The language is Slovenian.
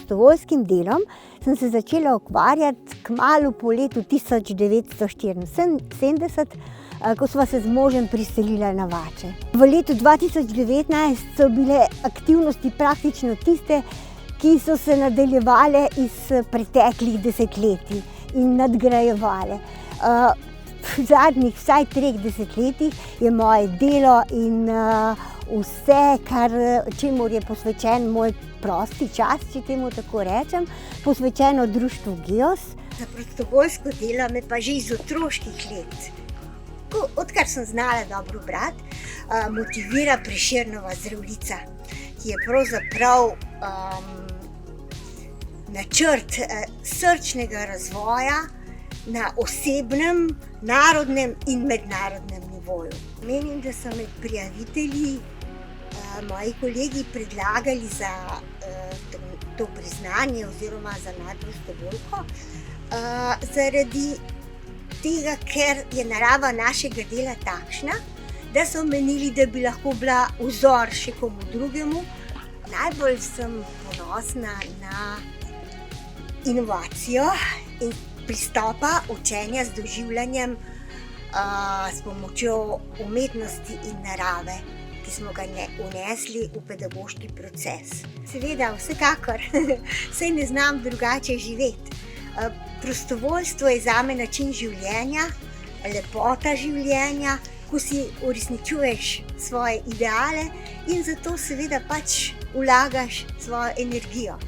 prostovoljskim delom sem se začela ukvarjati kmalu po letu 1974, ko sva se z možem priselila na Vače. V letu 2019 so bile aktivnosti praktično tiste, ki so se nadaljevale iz preteklih desetletij in nadgrajevale. V zadnjih vsaj 3 desetletjih je moje delo in vse, čemur je posvečen moj prosti čas, če temu tako rečem, posvečeno društvu GEOS. Za prostovoljsko delo me pa že iz otroških let, odkar sem znala dobro brati, motivira Prešernova Zdravljica, ki je pravzaprav načrt srčnega razvoja na osebnem, narodnem in mednarodnem nivoju. Menim, da so med prijavitelji moji kolegi predlagali za to priznanje oziroma za najprostovoljko zaradi tega, ker je narava našega dela takšna, da so menili, da bi lahko bila vzor še komu drugemu. Najbolj sem ponosna na inovacijo in pristopa učenja z doživljanjem s pomočjo umetnosti in narave, ki smo ga vnesli v pedagoški proces. Seveda, vsekakor, saj ne znam drugače živeti. Prostovoljstvo je zame način življenja, lepota življenja, ko si uresničuješ svoje ideale in zato seveda pač vlagaš svojo energijo.